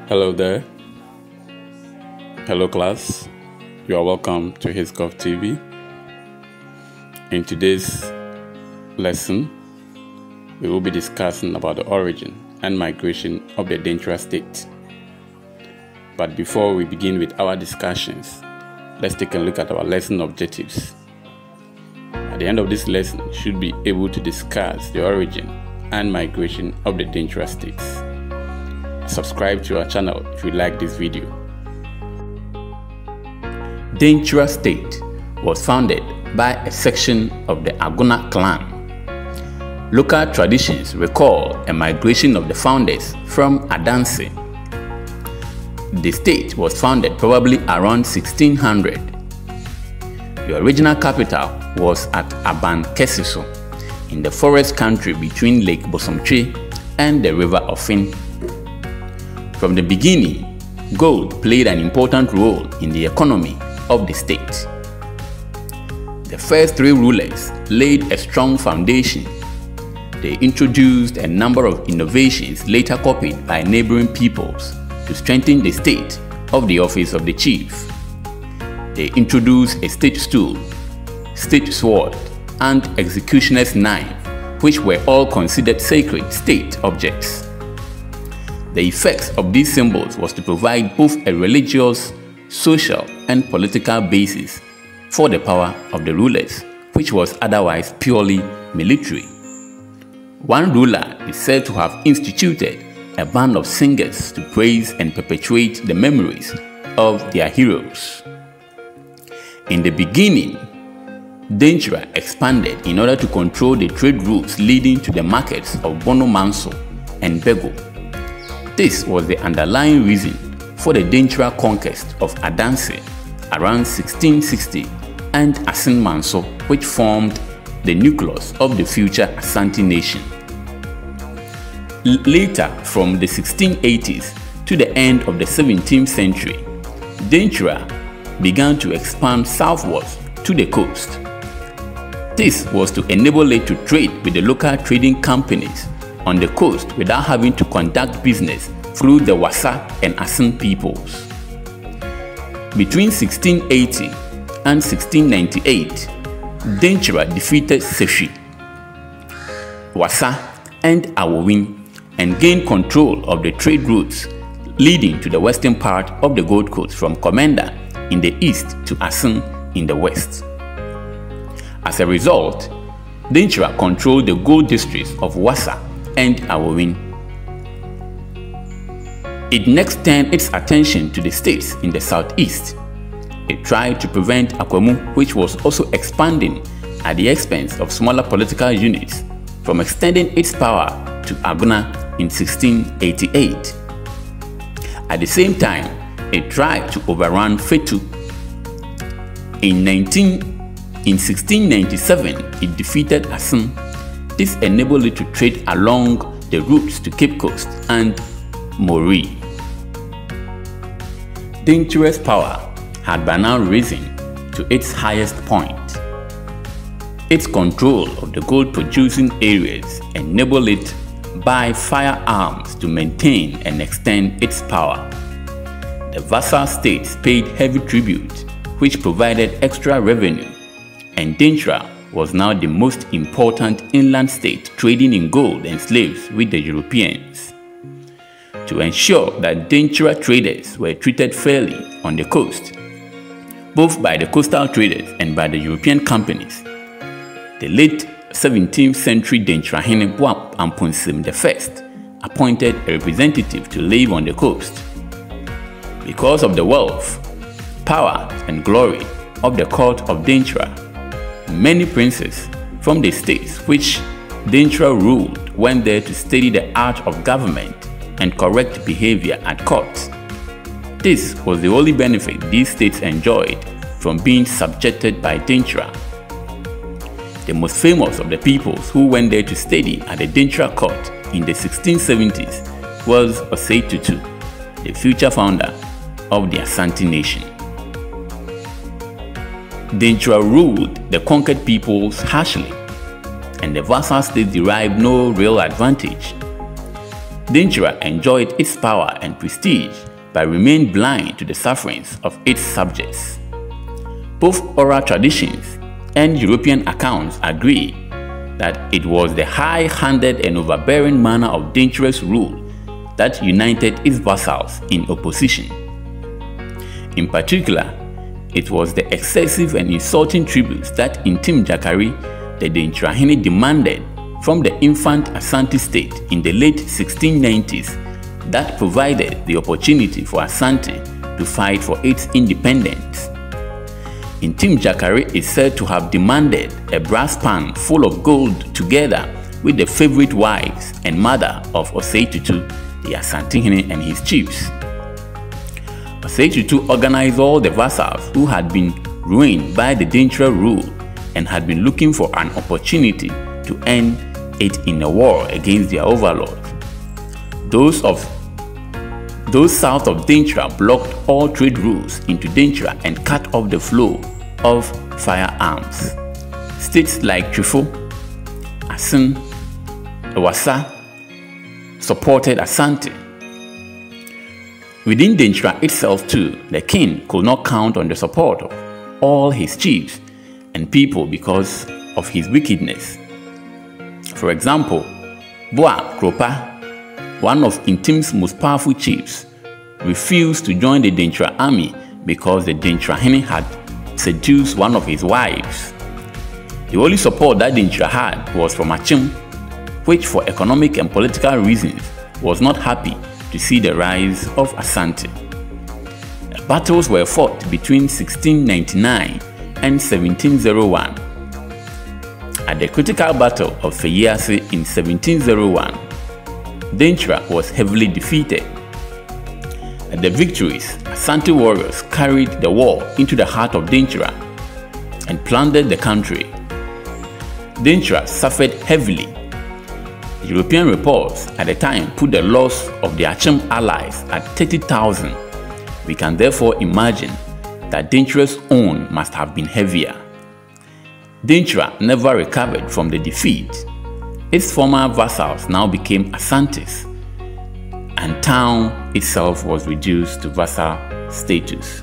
Hello there. Hello class. You are welcome to HisGov TV. In today's lesson, we will be discussing about the origin and migration of the Denkyira state. But before we begin with our discussions, let's take a look at our lesson objectives. At the end of this lesson, you should be able to discuss the origin and migration of the Denkyira states. Subscribe to our channel if you like this video. Denkyira state was founded by a section of the Agona clan. Local traditions recall a migration of the founders from Adanse. The state was founded probably around 1600. The original capital was at Abankesiso in the forest country between Lake Bosomtwe and the River Ofin. From the beginning, gold played an important role in the economy of the state. The first three rulers laid a strong foundation. They introduced a number of innovations later copied by neighboring peoples to strengthen the state of the office of the chief. They introduced a state stool, state sword, and executioner's knife, which were all considered sacred state objects. The effects of these symbols was to provide both a religious, social, and political basis for the power of the rulers, which was otherwise purely military. One ruler is said to have instituted a band of singers to praise and perpetuate the memories of their heroes. In the beginning, Denkyira expanded in order to control the trade routes leading to the markets of Bono and Bego. This was the underlying reason for the Denkyira conquest of Adanse around 1660 and Asin Manso, which formed the nucleus of the future Asante nation. Later, from the 1680s to the end of the 17th century, Denkyira began to expand southwards to the coast. This was to enable it to trade with the local trading companies on the coast without having to conduct business through the Wasa and Asin peoples. Between 1680 and 1698, Denkyira defeated Seshi, Wasa, and Awowin and gained control of the trade routes leading to the western part of the Gold Coast from Komenda in the east to Asin in the west. As a result, Denkyira controlled the gold districts of Wasa and Awowin. It next turned its attention to the states in the southeast. It tried to prevent Akwemu, which was also expanding at the expense of smaller political units, from extending its power to Agona in 1688. At the same time, it tried to overrun Fetu. In 1697, it defeated Asin. This enabled it to trade along the routes to Cape Coast and Mori. Denkyira's power had by now risen to its highest point. Its control of the gold-producing areas enabled it by firearms to maintain and extend its power. The vassal states paid heavy tribute, which provided extra revenue, and Denkyira was now the most important inland state trading in gold and slaves with the Europeans. To ensure that Denkyira traders were treated fairly on the coast, both by the coastal traders and by the European companies, the late 17th century Denkyirahene Amponsim I appointed a representative to live on the coast. Because of the wealth, power, and glory of the court of Denkyira, many princes from the states which Denkyira ruled went there to study the art of government and correct behavior at court. This was the only benefit these states enjoyed from being subjected by Denkyira. The most famous of the peoples who went there to study at the Denkyira court in the 1670s was Osei Tutu, the future founder of the Asante nation. Denkyira ruled the conquered peoples harshly, and the vassal states derived no real advantage. Denkyira enjoyed its power and prestige but remained blind to the sufferings of its subjects. Both oral traditions and European accounts agree that it was the high-handed and overbearing manner of Denkyira's rule that united its vassals in opposition. In particular, it was the excessive and insulting tributes that Ntim Jakari, the Denkyirahene, demanded from the infant Asante state in the late 1690s that provided the opportunity for Asante to fight for its independence. Ntim Jakari is said to have demanded a brass pan full of gold together with the favorite wives and mother of Osei Tutu, the Asantehene, and his chiefs. Osei Tutu organized all the vassals who had been ruined by the Denkyira rule and had been looking for an opportunity to end it in a war against their overlords. Those south of Denkyira blocked all trade routes into Denkyira and cut off the flow of firearms. States like Twifo, Asin, Ewasa supported Asante. Within Denkyira itself too, the king could not count on the support of all his chiefs and people because of his wickedness. For example, Boa Kropa, one of Ntim's most powerful chiefs, refused to join the Denkyira army because the Denkyirahene had seduced one of his wives. The only support that Denkyira had was from Achim, which for economic and political reasons was not happy to see the rise of Asante. Battles were fought between 1699 and 1701. At the critical battle of Feyiase in 1701, Denkyira was heavily defeated. At the victories, Asante warriors carried the war into the heart of Denkyira and plundered the country. Denkyira suffered heavily. European reports at the time put the loss of the Achim allies at 30,000. We can therefore imagine that Denkyira's own must have been heavier. Denkyira never recovered from the defeat. Its former vassals now became Asantes, and town itself was reduced to vassal status.